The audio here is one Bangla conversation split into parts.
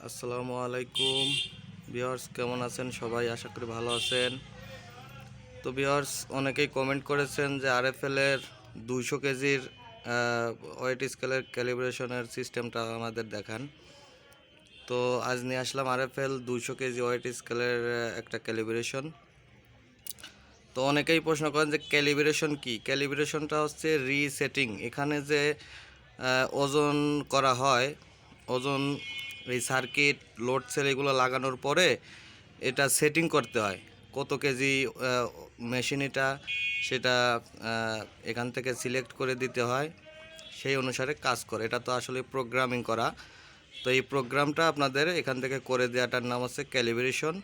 আসসালামু আলাইকুম ভিউয়ার্স, কেমন আছেন সবাই? আশা করি ভালো আছেন। তো ভিউয়ার্স, অনেকেই কমেন্ট করেছেন যে আরএফএল এর 200 কেজির ওয়েট স্কেলের ক্যালিব্রেশনের সিস্টেমটা আমাদের দেখান। তো আজ নিয়ে আসলাম আরএফএল 200 কেজি ওয়েট স্কেলের একটা ক্যালিব্রেশন। তো অনেকেই প্রশ্ন করেন যে ক্যালিব্রেশন কি? ক্যালিব্রেশনটা হচ্ছে রিসেটিং। এখানে যে ওজন করা হয়, ওজন এই সার্কিট লোড সেল এগুলো লাগানোর পরে এটা সেটিং করতে হয় কত কেজি মেশিন এটা, সেটা এখান থেকে সিলেক্ট করে দিতে হয়, সেই অনুসারে কাজ করে। এটা তো আসলে প্রোগ্রামিং করা। তো এই প্রোগ্রামটা আপনাদের এখান থেকে করে দেওয়াটার নাম হচ্ছে ক্যালিব্রেশন,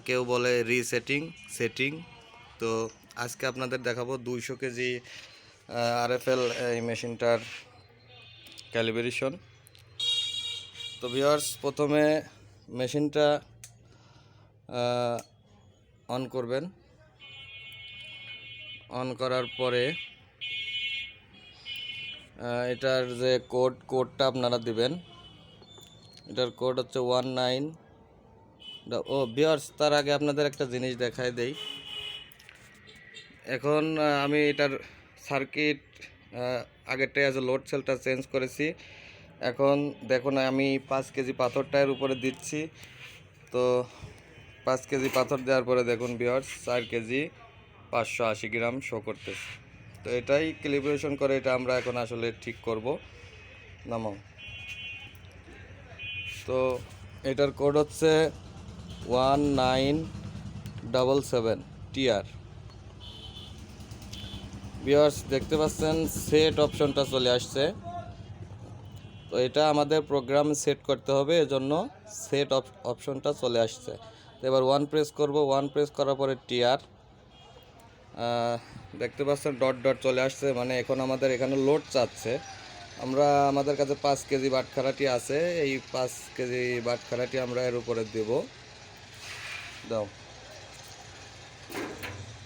কেউ বলে রিসেটিং, সেটিং। তো আজকে আপনাদের দেখাবো 200 কেজি আরএফএল এই মেশিনটার ক্যালিব্রেশন। তো ভিউয়ার্স, প্রথমে মেশিনটা অন করবেন। অন করার পরে এটার যে কোডটা আপনারা দিবেন, এটার কোড হচ্ছে 19। ও ভিউয়ার্স, তার আগে আপনাদের একটা জিনিস দেখাই দেই। এখন আমি এটার সার্কিট আগেরটাই আছে, লোড সেলটা চেঞ্জ করেছি। এখন দেখুন, আমি 5 কেজি পাথরটার উপরে দিচ্ছি। তো 5 কেজি পাথর দেওয়ার পরে দেখুন ভিউয়ার্স, 4 কেজি 580 গ্রাম শো করতেছে। তো এটাই ক্যালিব্রেশন করে, এটা আমরা এখন আসলে ঠিক করব। নামাও। তো এটার কোড হচ্ছে 1977 টিআর। ভিউয়ার্স, দেখতে পাচ্ছেন সেট অপশনটা চলে আসছে। তো এটা আমাদের প্রোগ্রাম সেট করতে হবে, এজন্য সেট অপশনটা চলে আসছে। তো এবার 1 প্রেস করব। 1 প্রেস করার পরে টিআর দেখতে পাচ্ছেন ডট ডট চলে আসছে, মানে এখন আমাদের এখানে লোড চাচ্ছে। আমাদের কাছে 5 কেজি বাটখারাটি আছে, এই 5 কেজি বাটখারাটি আমরা এর উপরে দেব। দাও।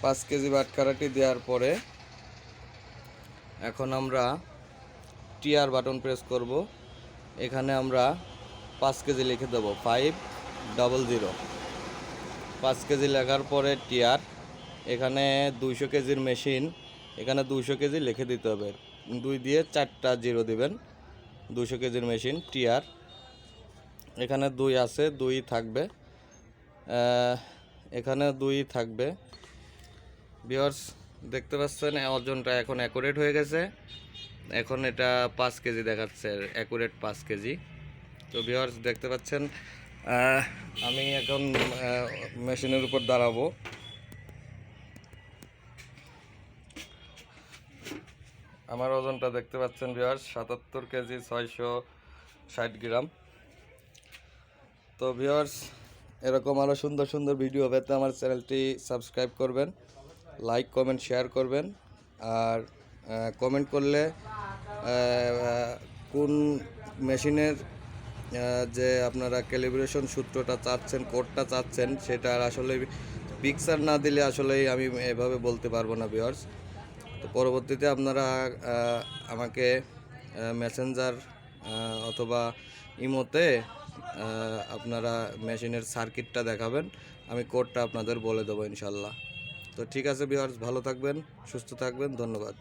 5 কেজি বাটখারাটি দেওয়ার পরে এখন আমরা টিআর বাটন প্রেস করব। এখানে আমরা 5 কেজি লিখে দেব, 500। 5 কেজি লেখার পরে টিআর, এখানে 200 কেজির মেশিন, এখানে 200 কেজি লিখে দিতে হবে। 2 দিয়ে 4টা জিরো দিবেন। 200 কেজির মেশিন টিআর, এখানে 2 আছে, 2 থাকবে, এখানে 2 থাকবে। ভিউয়ার্স, দেখতে পাচ্ছেন ওজনটা এখন অ্যাকুরেট হয়ে গেছে। এখন এটা 5 কেজি দেখাচ্ছে, অ্যাকুরেট 5 কেজি। তো ভিউয়ার্স, দেখতে পাচ্ছেন আমি এখন মেশিনের উপর দাঁড়াবো। আমার ওজনটা দেখতে পাচ্ছেন ভিউয়ার্স, 77 কেজি 660 গ্রাম। তো ভিউয়ার্স, এরকম আরও সুন্দর সুন্দর ভিডিও পেতে আমার চ্যানেলটি সাবস্ক্রাইব করবেন, লাইক কমেন্ট শেয়ার করবেন। আর কমেন্ট করলে কোন মেশিনের যে আপনারা ক্যালিব্রেশন সূত্রটা চাচ্ছেন, কোডটা চাচ্ছেন, সেটা আসলে পিকচার না দিলে আসলেই আমি এভাবে বলতে পারবো না ভিউয়ার্স। তো পরবর্তীতে আপনারা আমাকে মেসেঞ্জার অথবা ইমোতে আপনারা মেশিনের সার্কিটটা দেখাবেন, আমি কোডটা আপনাদের বলে দেবো ইনশাল্লাহ। তো ঠিক আছে ভিউয়ার্স, ভালো থাকবেন, সুস্থ থাকবেন, ধন্যবাদ।